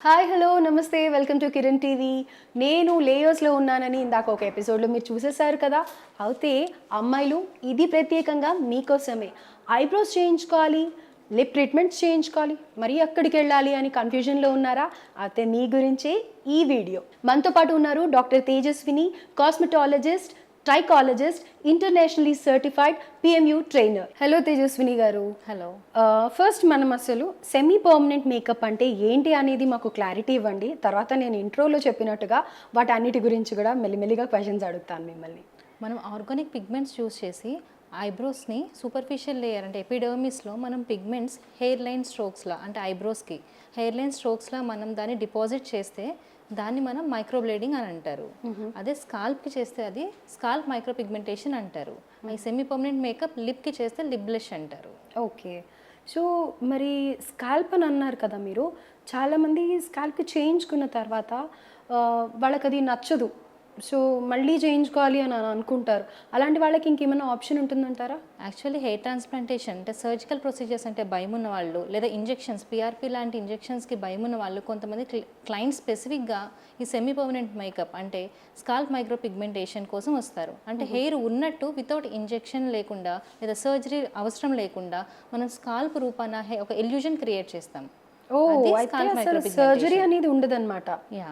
Hi hello నమస్తే welcome to Kiran TV. నేను లేయర్స్లో ఉన్నానని ఇందాక ఒక ఎపిసోడ్లో మీరు చూసేశారు కదా. అయితే అమ్మాయిలు ఇది ప్రత్యేకంగా మీకోసమే. ఐబ్రోస్ చేయించుకోవాలి, లిప్ ట్రీట్మెంట్స్ చేయించుకోవాలి, మరి ఎక్కడికి వెళ్ళాలి అని కన్ఫ్యూజన్లో ఉన్నారా? అయితే మీ గురించే ఈ వీడియో. మనతో పాటు ఉన్నారు doctor Tejaswini, cosmetologist, trichologist, internationally certified PMU trainer. Hello Tejaswini గారు. హలో. ఫస్ట్ మనం అసలు సెమీ పర్మనెంట్ మేకప్ అంటే ఏంటి అనేది మాకు క్లారిటీ ఇవ్వండి. తర్వాత నేను ఇంట్రోలో చెప్పినట్టుగా వాటన్నిటి గురించి కూడా మెల్లిమెల్లిగా క్వశ్చన్స్ అడుగుతాను మిమ్మల్ని. మనం ఆర్గానిక్ పిగ్మెంట్స్ చూస్ చేసి ఐబ్రోస్ని సూపర్ఫిషియల్ లేయర్ అంటే ఎపిడర్మిస్లో మనం పిగ్మెంట్స్ హెయిర్ లైన్ స్ట్రోక్స్లా అంటే ఐబ్రోస్కి హెయిర్ లైన్ స్ట్రోక్స్లా మనం దాన్ని డిపాజిట్ చేస్తే దాన్ని మనం మైక్రోబ్లేడింగ్ అని అంటారు. అదే స్కాల్ప్కి చేస్తే అది స్కాల్ప్ మైక్రో పిగ్మెంటేషన్ అంటారు. ఈ సెమీ పర్మనెంట్ మేకప్ లిప్కి చేస్తే లిప్ బ్లష్ అంటారు. ఓకే. సో మరి స్కాల్ప్ అని అన్నారు కదా మీరు. చాలామంది స్కాల్ప్కి చేయించుకున్న తర్వాత వాళ్ళకి అది నచ్చదు. సో మళ్ళీ చేయించుకోవాలి అని అనుకుంటారు. అలాంటి వాళ్ళకి ఇంకేమైనా ఆప్షన్ ఉంటుందంటారా? యాక్చువల్లీ హెయిర్ ట్రాన్స్ప్లాంటేషన్ అంటే సర్జికల్ ప్రొసీజర్స్ అంటే భయం ఉన్న వాళ్ళు, లేదా ఇంజెక్షన్స్ PRP లాంటి ఇంజెక్షన్స్కి భయం ఉన్న వాళ్ళు, కొంతమంది క్లయింట్ స్పెసిఫిక్గా ఈ సెమీ పర్మనెంట్ మేకప్ అంటే స్కాల్ప్ మైక్రో పిగ్మెంటేషన్ కోసం వస్తారు. అంటే హెయిర్ ఉన్నట్టు వితౌట్ ఇంజెక్షన్ లేకుండా లేదా సర్జరీ అవసరం లేకుండా మనం స్కాల్ప్ రూపాన ఒక ఎల్యూజన్ క్రియేట్ చేస్తాం. సర్జరీ అనేది ఉండదన్నమాట. యా.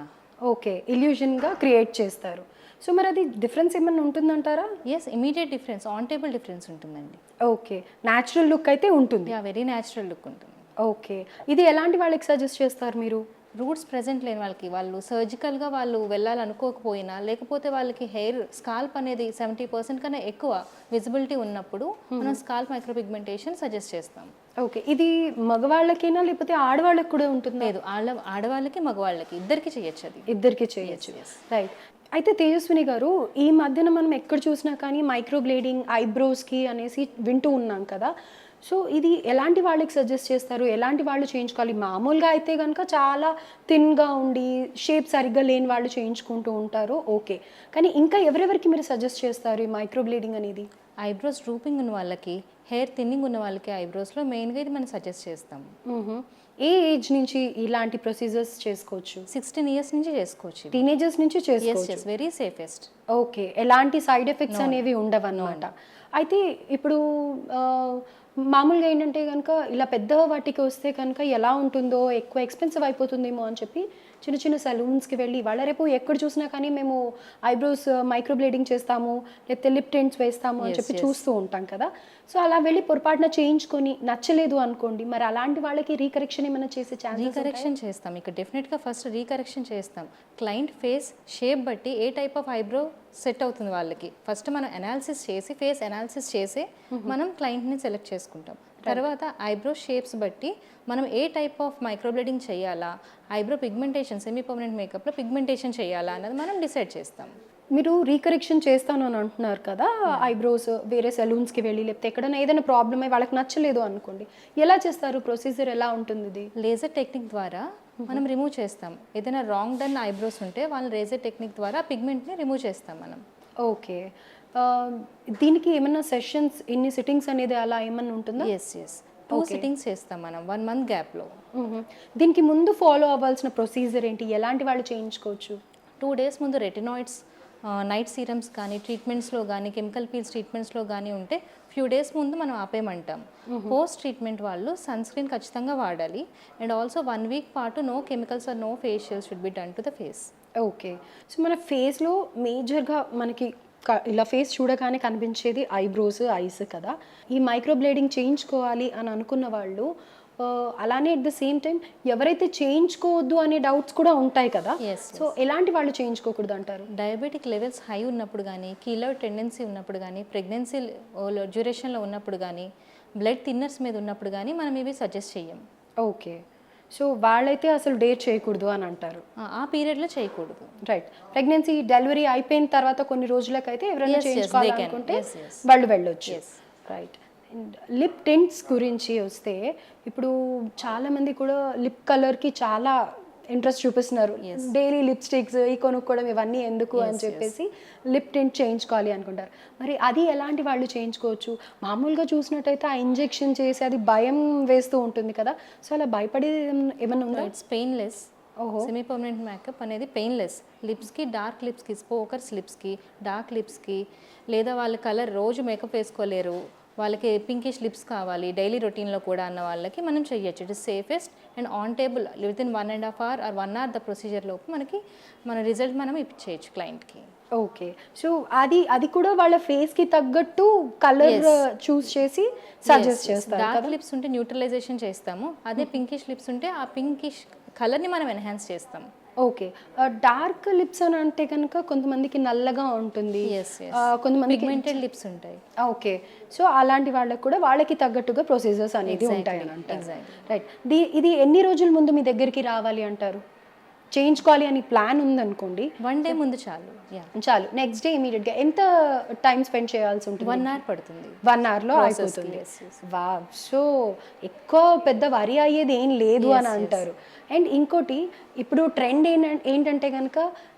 ఓకే, ఇల్యూజన్గా క్రియేట్ చేస్తారు. సో మరి అది డిఫరెన్స్ ఏమన్నా ఉంటుందంటారా? Yes, immediate difference, on table difference ఉంటుందండి. ఓకే, న్యాచురల్ లుక్ అయితే ఉంటుంది. యా, వెరీ న్యాచురల్ లుక్ ఉంటుంది. ఓకే, ఇది ఎలాంటి వాళ్ళకి సజెస్ట్ చేస్తారు మీరు? రూట్స్ ప్రెజెంట్ లేని వాళ్ళకి, వాళ్ళు సర్జికల్గా వాళ్ళు వెళ్ళాలనుకోకపోయినా, లేకపోతే వాళ్ళకి హెయిర్ స్కాల్ప్ అనేది 70% కన్నా ఎక్కువ విజిబిలిటీ ఉన్నప్పుడు మనం స్కాల్ప్ మైక్రోపిగ్మెంటేషన్ సజెస్ట్ చేస్తాం. ఓకే, ఇది మగవాళ్ళకేనా లేకపోతే ఆడవాళ్ళకి కూడా ఉంటుంది? లేదు, ఆడవాళ్ళకి మగవాళ్ళకి ఇద్దరికి చేయొచ్చు. అది ఇద్దరికి చేయొచ్చు. రైట్. అయితే తేజస్విని గారు, ఈ మధ్యన మనం ఎక్కడ చూసినా కానీ మైక్రోబ్లేడింగ్ ఐబ్రోస్కి అనేసి వింటూ ఉన్నాం కదా. సో ఇది ఎలాంటి వాళ్ళకి సజెస్ట్ చేస్తారు? ఎలాంటి వాళ్ళు చేయించుకోవాలి? మామూలుగా అయితే కనుక చాలా థిన్గా ఉండి షేప్ సరిగ్గా లేని వాళ్ళు చేయించుకుంటూ ఉంటారు. ఓకే, కానీ ఇంకా ఎవరెవరికి మీరు సజెస్ట్ చేస్తారు ఈ మైక్రోబ్లేడింగ్ అనేది? ఐబ్రోస్ డ్రూపింగ్ ఉన్న వాళ్ళకి, హెయిర్ థిన్నింగ్ ఉన్న వాళ్ళకి ఐబ్రోస్లో మెయిన్గా ఇది మనం సజెస్ట్ చేస్తాం. ఏ ఏజ్ నుంచి ఇలాంటి ప్రొసీజర్స్ చేసుకోవచ్చు? 16 years నుంచి చేసుకోవచ్చు. టీనేజర్స్ నుంచి చేసుకోవచ్చు. Very safest. ఓకే, ఎలాంటి సైడ్ ఎఫెక్ట్స్ అనేవి ఉండవన్నమాట. అయితే ఇప్పుడు మామూలుగా ఏంటంటే కనుక ఇలా పెద్ద వాటికి వస్తే కనుక ఎలా ఉంటుందో, ఎక్కువ ఎక్స్పెన్సివ్ అయిపోతుందేమో అని చెప్పి చిన్న చిన్న సలూన్స్కి వెళ్ళి వాళ్ళ రేపు ఎక్కడ చూసినా కానీ మేము ఐబ్రోస్ మైక్రోబ్లేడింగ్ చేస్తాము, లేకపోతే లిప్ టెంట్స్ వేస్తాము అని చెప్పి చూస్తూ ఉంటాం కదా. సో అలా వెళ్ళి పొరపాటున చేయించుకొని నచ్చలేదు అనుకోండి, మరి అలాంటి వాళ్ళకి రీకరెక్షన్ ఏమైనా చేసే ఛాన్స్? రీకరెక్షన్ చేస్తాం. ఇక డెఫినెట్గా ఫస్ట్ రీకరెక్షన్ చేస్తాం. క్లయింట్ ఫేస్ షేప్ బట్టి ఏ టైప్ ఆఫ్ ఐబ్రో సెట్ అవుతుంది వాళ్ళకి ఫస్ట్ మనం అనాలిసిస్ చేసి, ఫేస్ అనాలిసిస్ చేసి మనం క్లయింట్ని సెలెక్ట్ చేసుకుంటాం. తర్వాత ఐబ్రో షేప్స్ బట్టి మనం ఏ టైప్ ఆఫ్ మైక్రోబ్లేడింగ్ చేయాలా, ఐబ్రో పిగ్మెంటేషన్ సెమీ పర్మనెంట్ మేకప్లో పిగ్మెంటేషన్ చేయాలా అన్నది మనం డిసైడ్ చేస్తాం. మీరు రీకరెక్షన్ చేస్తాను అని అంటున్నారు కదా, ఐబ్రోస్ వేరే సెలూన్స్కి వెళ్ళి లేకపోతే ఎక్కడైనా ఏదైనా ప్రాబ్లమ్ అయ్యి వాళ్ళకి నచ్చలేదు అనుకోండి, ఎలా చేస్తారు? ప్రొసీజర్ ఎలా ఉంటుంది ఇది? లేజర్ టెక్నిక్ ద్వారా మనం రిమూవ్ చేస్తాం. ఏదైనా రాంగ్ డన్ ఐబ్రోస్ ఉంటే వాళ్ళ లేజర్ టెక్నిక్ ద్వారా పిగ్మెంట్ని రిమూవ్ చేస్తాం మనం. ఓకే, దీనికి ఏమన్నా సెషన్స్, ఇన్ని సిట్టింగ్స్ అనేది అలా ఏమన్నా ఉంటుందా? ఎస్, 2 సిట్టింగ్స్ చేస్తాం మనం 1 month గ్యాప్లో. దీనికి ముందు ఫాలో అవ్వాల్సిన ప్రొసీజర్ ఏంటి? ఎలాంటి వాళ్ళు చేయించుకోవచ్చు? 2 days ముందు రెటినాయిడ్స్, నైట్ సీరమ్స్ కానీ ట్రీట్మెంట్స్లో కానీ కెమికల్ పీల్స్ ట్రీట్మెంట్స్లో కానీ ఉంటే ఫ్యూ డేస్ ముందు మనం ఆపేయమంటాం. పోస్ట్ ట్రీట్మెంట్ వాళ్ళు సన్ స్క్రీన్ ఖచ్చితంగా వాడాలి. అండ్ ఆల్సో 1 week పాటు no chemicals or no facials should be done to the face. Okay, so మన ఫేస్లో మేజర్గా మనకి ఇలా ఫేస్ చూడగానే కనిపించేది ఐబ్రోస్, ఐస్ కదా. ఈ మైక్రోబ్లేడింగ్ చేయించుకోవాలి అని అనుకున్న వాళ్ళు అలానే అట్ ద సేమ్ టైం ఎవరైతే చేయించుకోవద్దు అనే డౌట్స్ కూడా ఉంటాయి కదా. సో ఎలాంటి వాళ్ళు చేయించుకోకూడదు అంటారు? డయాబెటిక్ లెవెల్స్ హై ఉన్నప్పుడు కానీ, కీలర్ టెండెన్సీ ఉన్నప్పుడు కానీ, ప్రెగ్నెన్సీ డ్యూరేషన్లో ఉన్నప్పుడు కానీ, బ్లడ్ థిన్నర్స్ మీద ఉన్నప్పుడు కానీ మనం ఇవి సజెస్ట్ చేయం. ఓకే, సో వాళ్ళైతే అసలు డేర్ చేయకూడదు అని అంటారు. ఆ పీరియడ్లో చేయకూడదు. రైట్. ప్రెగ్నెన్సీ డెలివరీ అయిపోయిన తర్వాత కొన్ని రోజులకైతే ఎవరైనా చేయించుకోవాలనుకుంటే వాళ్ళు వెళ్ళొచ్చు. రైట్. అండ్ లిప్ టెంట్స్ గురించి వస్తే, ఇప్పుడు చాలామంది కూడా లిప్ కలర్కి చాలా ఇంట్రెస్ట్ చూపిస్తున్నారు. డైలీ లిప్స్టిక్స్ ఈ కొనుక్కోవడం ఇవన్నీ ఎందుకు అని చెప్పేసి లిప్ టింట్ చేయించుకోవాలి అనుకుంటారు. మరి అది ఎలాంటి వాళ్ళు చేయించుకోవచ్చు? మామూలుగా చూసినట్టయితే ఆ ఇంజెక్షన్ చేసి అది భయం వేస్తూ ఉంటుంది కదా. సో అలా భయపడేది ఏమన్నా ఉందా? It's painless. ఓహో. సెమీ పర్మనెంట్ మేకప్ అనేది పెయిన్లెస్. లిప్స్కి, డార్క్ లిప్స్కి, స్పోకర్స్ లిప్స్కి, డార్క్ లిప్స్కి, లేదా వాళ్ళ కలర్ రోజు మేకప్ వేసుకోలేరు, వాళ్ళకి పింకిష్ లిప్స్ కావాలి డైలీ రొటీన్లో కూడా అన్న వాళ్ళకి మనం చెయ్యొచ్చు. It is safest and on table within 1.5 hour or 1 hour the procedure లోపు మనకి మన రిజల్ట్ మనం ఇచ్చేయచ్చు క్లయింట్కి. ఓకే. సో అది కూడా వాళ్ళ ఫేస్కి తగ్గట్టు కలర్ చూస్ చేసి సజెస్ట్ చేస్తారు డార్క్ కదా. లిప్స్ ఉంటే న్యూట్రలైజేషన్ చేస్తాము, అదే పింకిష్ లిప్స్ ఉంటే ఆ పింకిష్ కలర్ని మనం ఎన్హాన్స్ చేస్తాం. ఓకే. డార్క్ లిప్స్ అని అంటే కనుక కొంతమందికి నల్లగా ఉంటుంది, కొంతమందికి పిగ్మెంటెడ్ లిప్స్ ఉంటాయి. ఓకే. సో అలాంటి వాళ్ళకి కూడా వాళ్ళకి తగ్గట్టుగా ప్రొసీజర్స్ అనేది ఉంటాయి అని అంటారు. రైట్. ఇది ఎన్ని రోజుల ముందు మీ దగ్గరికి రావాలి అంటారు? చేయించుకోవాలి అని ప్లాన్ ఉందనుకోండి, 1 day ముందు చాలు. చాలు. నెక్స్ట్ డే ఇమీడియట్గా ఎంత టైం స్పెండ్ చేయాల్సి ఉంటుంది? 1 hour పడుతుంది. 1 hourలో అయిపోతుంది. వావ్. సో ఎక్కువ పెద్ద వరి అయ్యేది ఏం లేదు అని అంటారు. అండ్ ఇంకోటి ఇప్పుడు ట్రెండ్ ఏంటంటే కనుక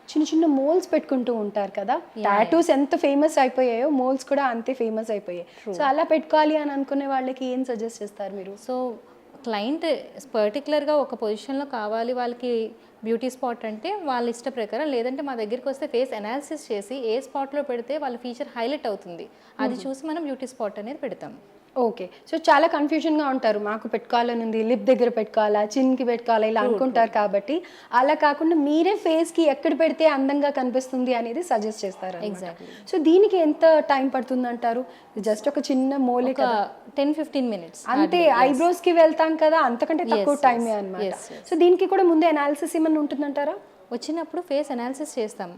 చిన్న చిన్న మోల్స్ పెట్టుకుంటూ ఉంటారు కదా. టాటూస్ ఎంత ఫేమస్ అయిపోయాయో మోల్స్ కూడా అంతే ఫేమస్ అయిపోయాయి. సో అలా పెట్టుకోవాలి అని అనుకునే వాళ్ళకి ఏం సజెస్ట్ చేస్తారు మీరు? సో క్లయింట్ పర్టికులర్గా ఒక పొజిషన్లో కావాలి వాళ్ళకి బ్యూటీ స్పాట్ అంటే వాళ్ళ ఇష్ట ప్రకారం, లేదంటే మా దగ్గరికి వస్తే ఫేస్ అనాలిసిస్ చేసి ఏ స్పాట్లో పెడితే వాళ్ళ ఫీచర్ హైలైట్ అవుతుంది అది చూసి మనం బ్యూటీ స్పాట్ అనేది పెడతాం. ఓకే. సో చాలా కన్ఫ్యూజన్గా ఉంటారు, మాకు పెట్టుకోవాలని ఉంది, లిప్ దగ్గర పెట్టుకోవాలా, చిన్కి పెట్టుకోవాలా, ఇలా అనుకుంటారు. కాబట్టి అలా కాకుండా మీరే ఫేస్కి ఎక్కడ పెడితే అందంగా కనిపిస్తుంది అనేది సజెస్ట్ చేస్తారు. ఎగ్జాక్ట్లీ. సో దీనికి ఎంత టైం పడుతుంది అంటారు? జస్ట్ ఒక చిన్న మోలే ఒక 10-15 minutes అంతే. ఐబ్రోస్కి వెళ్తాం కదా, అంతకంటే తక్కువ టైమే అనమాట. సో దీనికి కూడా ముందే అనాలిసిస్ ఏమన్నా ఉంటుందంటారా? వచ్చినప్పుడు ఫేస్ అనాలిసిస్ చేస్తాం,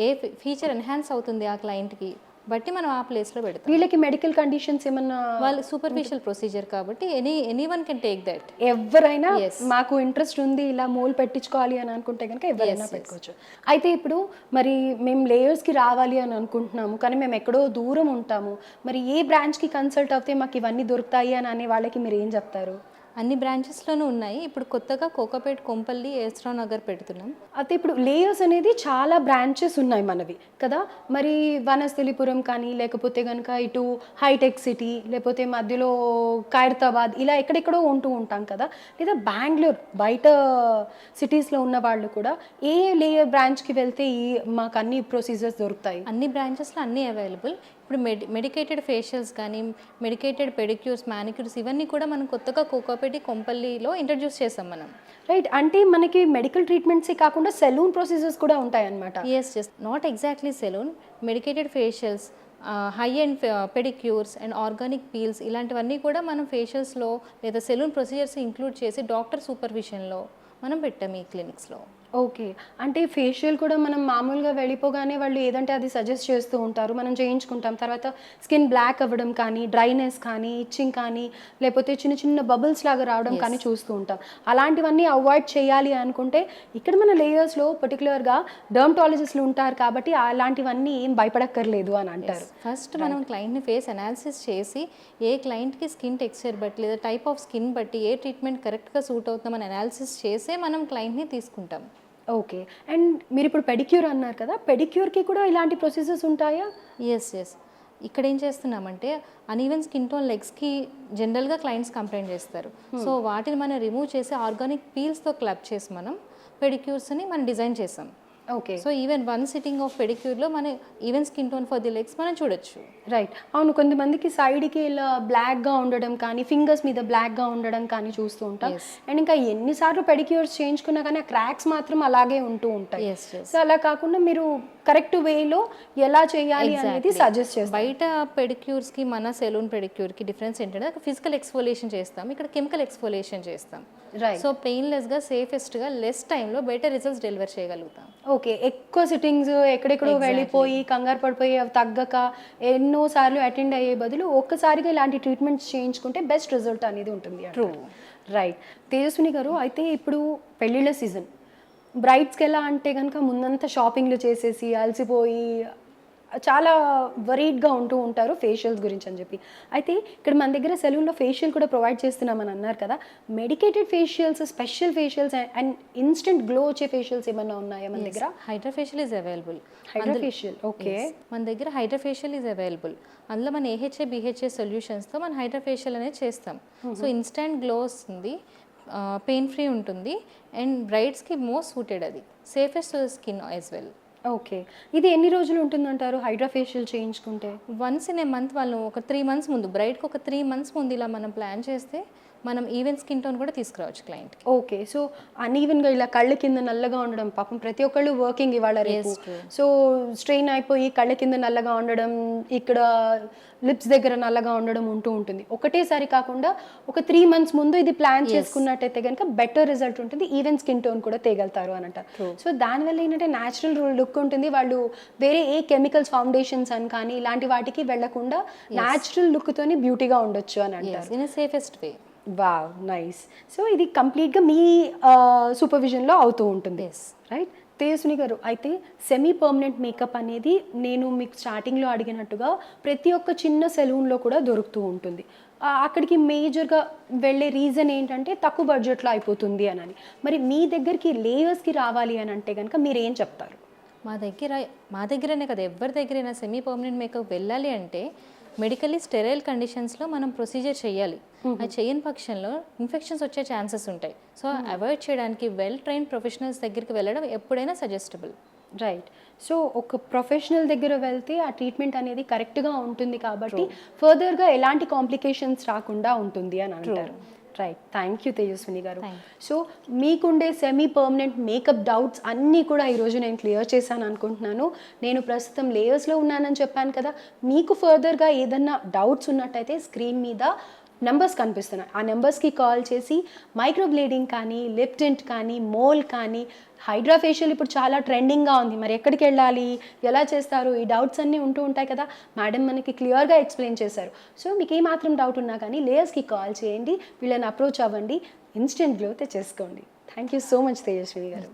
ఏ ఫీచర్ ఎన్హాన్స్ అవుతుంది ఆ క్లయింట్కి బట్టి మనం ఆ ప్లేస్లో పెడతాం. వీళ్ళకి మెడికల్ కండిషన్స్ ఏమన్నా? వాళ్ళు సూపర్ఫిషియల్ ప్రొసీజర్ కాబట్టి ఎనీవన్ కెన్ టేక్ దట్. ఎవరైనా మాకు ఇంట్రెస్ట్ ఉంది ఇలా మోల్ పెట్టించుకోవాలి అని అనుకుంటే కనుక ఎవరైనా పెట్టుకోవచ్చు. అయితే ఇప్పుడు మరి మేము లేయర్స్కి రావాలి అని అనుకుంటున్నాము, కానీ మేము ఎక్కడో దూరం ఉంటాము, మరి ఏ బ్రాంచ్కి కన్సల్ట్ అవుతే మాకు ఇవన్నీ దొరుకుతాయి అని అనే వాళ్ళకి మీరు ఏం చెప్తారు? అన్ని బ్రాంచెస్లోనూ ఉన్నాయి. ఇప్పుడు కొత్తగా కోకాపేట్, కొంపల్లి, ఏస్రావ్ నగర్ పెడుతున్నాం. అయితే ఇప్పుడు లేయర్స్ అనేది చాలా బ్రాంచెస్ ఉన్నాయి మనవి కదా. మరి వనస్థలిపురం కానీ, లేకపోతే కనుక ఇటు హైటెక్ సిటీ, లేకపోతే మధ్యలో ఖైరతాబాద్, ఇలా ఎక్కడెక్కడో ఉంటూ ఉంటాం కదా. లేదా బెంగళూరు బయట సిటీస్లో ఉన్న వాళ్ళు కూడా ఏ లేయర్ బ్రాంచ్కి వెళ్తే మాకు అన్ని ప్రొసీజర్స్ దొరుకుతాయి? అన్ని బ్రాంచెస్లో అన్నీ అవైలబుల్. ఇప్పుడు మెడికేటెడ్ ఫేషియల్స్ కానీ, మెడికేటెడ్ పెడిక్యూర్స్, మానిక్యూర్స్ ఇవన్నీ కూడా మనం కొత్తగా కోకాపేట, కొంపల్లిలో ఇంట్రడ్యూస్ చేసాం మనం. రైట్. అంటే మనకి మెడికల్ ట్రీట్మెంట్సే కాకుండా సెలూన్ ప్రొసీజర్స్ కూడా ఉంటాయి అన్నమాట. Yes, not exactly salon, medicated facials, high and pedicures and organic peels ఇలాంటివన్నీ కూడా మనం ఫేషియల్స్లో లేదా సెలూన్ ప్రొసీజర్స్ ఇంక్లూడ్ చేసి డాక్టర్ సూపర్విజన్లో మనం పెట్టాం ఈ క్లినిక్స్లో. ఓకే. అంటే ఫేషియల్ కూడా మనం మామూలుగా వెళ్ళిపోగానే వాళ్ళు ఏదంటే అది సజెస్ట్ చేస్తూ ఉంటారు, మనం చేయించుకుంటాం. తర్వాత స్కిన్ బ్లాక్ అవ్వడం కానీ, డ్రైనెస్ కానీ, ఇచ్చింగ్ కానీ, లేకపోతే చిన్న చిన్న బబుల్స్ లాగా రావడం కానీ చూస్తూ ఉంటాం. అలాంటివన్నీ అవాయిడ్ చేయాలి అనుకుంటే ఇక్కడ మన లేయర్స్లో పర్టికులర్గా డర్మటాలజిస్టులు ఉంటారు కాబట్టి అలాంటివన్నీ ఏం భయపడక్కర్లేదు అని అంటారు. ఫస్ట్ మనం క్లయింట్ని ఫేస్ అనాలిసిస్ చేసి ఏ క్లయింట్కి స్కిన్ టెక్స్చర్ బట్టి లేదా టైప్ ఆఫ్ స్కిన్ బట్టి ఏ ట్రీట్మెంట్ కరెక్ట్గా సూట్ అవుతుందని అనాలిసిస్ చేసే మనం క్లయింట్ని తీసుకుంటాం. ఓకే. అండ్ మీరు ఇప్పుడు పెడిక్యూర్ అన్నారు కదా, పెడిక్యూర్కి కూడా ఇలాంటి ప్రొసీజర్స్ ఉంటాయా? ఎస్. ఇక్కడ ఏం చేస్తున్నామంటే అన్ఈవెన్ స్కిన్ టోన్ లెగ్స్కి జనరల్గా క్లయింట్స్ కంప్లైంట్ చేస్తారు. సో వాటిని మనం రిమూవ్ చేసి ఆర్గానిక్ పీల్స్తో క్లబ్ చేసి మనం పెడిక్యూర్స్ని మనం డిజైన్ చేసాం. Okay. So even 1 sitting of పెడిక్యూర్లో మన even skin tone for the legs మనం చూడొచ్చు. రైట్. అవును. కొంతమందికి సైడ్కి ఇలా బ్లాక్గా ఉండడం కానీ, ఫింగర్స్ మీద బ్లాక్గా ఉండడం కానీ చూస్తూ ఉంటాం. అండ్ ఇంకా ఎన్నిసార్లు పెడిక్యూర్స్ చేయించుకున్నా కానీ ఆ క్రాక్స్ మాత్రం అలాగే ఉంటూ ఉంటాయి. సో అలా కాకుండా మీరు కరెక్ట్ వేలో ఎలా చేయాలి అనేది సజెస్ట్ చేస్తాం. బయట పెడిక్యూర్స్కి మన సెలూన్ పెడిక్యూర్కి డిఫరెన్స్ ఏంటంటే ఫిజికల్ ఎక్స్ఫోలియేషన్ చేస్తాం, ఇక్కడ కెమికల్ ఎక్స్ఫోలియేషన్ చేస్తాం. సో పెయిన్లెస్గా, సేఫెస్ట్గా, లెస్ టైంలో బెటర్ రిజల్ట్స్ డెలివర్ చేయగలుగుతాం. ఓకే. ఎక్కువ సిట్టింగ్స్ ఎక్కడెక్కడో వెళ్ళిపోయి కంగారు పడిపోయి అవి తగ్గక ఎన్నోసార్లు అటెండ్ అయ్యే బదులు ఒక్కసారిగా ఇలాంటి ట్రీట్మెంట్స్ చేయించుకుంటే బెస్ట్ రిజల్ట్ అనేది ఉంటుంది. ట్రూ. రైట్. తేజస్విని గారు, అయితే ఇప్పుడు పెళ్ళిళ్ళ సీజన్, బ్రైడ్స్కి ఎలా అంటే కనుక ముందంతా షాపింగ్లు చేసేసి అలసిపోయి చాలా వరీడ్గా ఉంటూ ఉంటారు ఫేషియల్స్ గురించి అని చెప్పి. అయితే ఇక్కడ మన దగ్గర సెలూన్లో ఫేషియల్ కూడా ప్రొవైడ్ చేస్తున్నామని అన్నారు కదా, medicated facials, special facials and instant glow వచ్చే ఫేషియల్స్ ఏమన్నా ఉన్నాయా మన దగ్గర? Hydra facial is available. Hydra facial. Okay. మన దగ్గర హైడ్రా ఫేషియల్ ఈజ్ అవైలబుల్. అందులో మన AHA BHA సొల్యూషన్స్తో మన హైడ్రా ఫేషియల్ అనేది చేస్తాం. సో ఇన్స్టెంట్ గ్లో వస్తుంది, పెయిన్ ఫ్రీ ఉంటుంది అండ్ బ్రైడ్స్కి మోస్ట్ సూటెడ్ అది, safest skin as well. Okay, ఇది ఎన్ని రోజులు ఉంటుందంటారు హైడ్రా ఫేషియల్ చేయించుకుంటే? వన్స్ ఇన్ ఏ మంత్ వాళ్ళు ఒక 3 months ముందు, బ్రైడ్కి ఒక 3 months ముందు ఇలా మనం ప్లాన్ చేస్తే మనం ఈవెన్ స్కిన్ టోన్ కూడా తీసుకురావచ్చు క్లయింట్కి. ఓకే, సో అన్ఈవెన్గా ఇలా కళ్ళ కింద నల్లగా ఉండడం, పాపం ప్రతి ఒక్కళ్ళు వర్కింగ్ ఇవాళ రేపు, సో స్ట్రెయిన్ అయిపోయి కళ్ళ కింద నల్లగా ఉండడం, ఇక్కడ లిప్స్ దగ్గర నల్లగా ఉండడం ఉంటూ ఉంటుంది. ఒకటేసారి కాకుండా ఒక 3 months ముందు ఇది ప్లాన్ చేసుకున్నట్టయితే కనుక బెటర్ రిజల్ట్ ఉంటుంది, ఈవెన్ స్కిన్ టోన్ కూడా తేగలుగుతారు అని అంటారు. సో దానివల్ల ఏంటంటే న్యాచురల్ లుక్ ఉంటుంది, వాళ్ళు వేరే ఏ కెమికల్స్ ఫౌండేషన్స్ అని కానీ ఇలాంటి వాటికి వెళ్లకుండా న్యాచురల్ లుక్తోని బ్యూటీగా ఉండొచ్చు అని అంటారు. In safest way. Wow, nice. So ఇది కంప్లీట్గా మీ సూపర్విజన్లో అవుతూ ఉంటుంది, రైట్? తేజస్విని గారు, అయితే సెమీ పర్మనెంట్ మేకప్ అనేది నేను మీకు స్టార్టింగ్లో అడిగినట్టుగా ప్రతి ఒక్క చిన్న సెలూన్లో కూడా దొరుకుతూ ఉంటుంది. అక్కడికి మేజర్గా వెళ్ళే రీజన్ ఏంటంటే తక్కువ బడ్జెట్లో అయిపోతుంది అని. మరి మీ దగ్గరికి లేయర్స్కి రావాలి అని అంటే కనుక మీరు ఏం చెప్తారు? మా దగ్గరనే కదా, ఎవరి దగ్గరైనా సెమీ పర్మనెంట్ మేకప్ వెళ్ళాలి అంటే మెడికల్లీ స్టెరైల్ కండిషన్స్లో మనం ప్రొసీజర్ చేయాలి. అది చేయని పక్షంలో ఇన్ఫెక్షన్స్ వచ్చే ఛాన్సెస్ ఉంటాయి. సో అవాయిడ్ చేయడానికి వెల్ ట్రైన్డ్ ప్రొఫెషనల్స్ దగ్గరికి వెళ్ళడం ఎప్పుడైనా సజెస్టబుల్. రైట్. సో ఒక ప్రొఫెషనల్ దగ్గర వెళ్తే ఆ ట్రీట్మెంట్ అనేది కరెక్ట్గా ఉంటుంది కాబట్టి ఫర్దర్గా ఎలాంటి కాంప్లికేషన్స్ రాకుండా ఉంటుంది అని అంటారు. రైట్, థ్యాంక్ యూ తేజస్విని గారు. సో మీకుండే సెమీ పర్మనెంట్ మేకప్ డౌట్స్ అన్నీ కూడా ఈరోజు నేను క్లియర్ చేశాను అనుకుంటున్నాను. నేను ప్రస్తుతం లేయర్స్లో ఉన్నానని చెప్పాను కదా, మీకు ఫర్దర్గా ఏదన్నా డౌట్స్ ఉన్నట్టయితే స్క్రీన్ మీద నెంబర్స్ కనిపిస్తున్నాయి, ఆ నెంబర్స్కి కాల్ చేసి మైక్రోబ్లేడింగ్ కానీ, లిప్ టింట్ కానీ, మోల్ కానీ, హైడ్రా ఫేషియల్ ఇప్పుడు చాలా ట్రెండింగ్గా ఉంది, మరి ఎక్కడికి వెళ్ళాలి, ఎలా చేస్తారు, ఈ డౌట్స్ అన్నీ ఉంటూ ఉంటాయి కదా. మేడం మనకి క్లియర్గా ఎక్స్ప్లెయిన్ చేశారు. సో మీకు ఏమాత్రం డౌట్ ఉన్నా కానీ లేయర్స్కి కాల్ చేయండి, వీళ్ళని అప్రోచ్ అవ్వండి, ఇన్స్టెంట్ గ్లో తెచ్చేసుకోండి. Thank you so much Tejaswini గారు.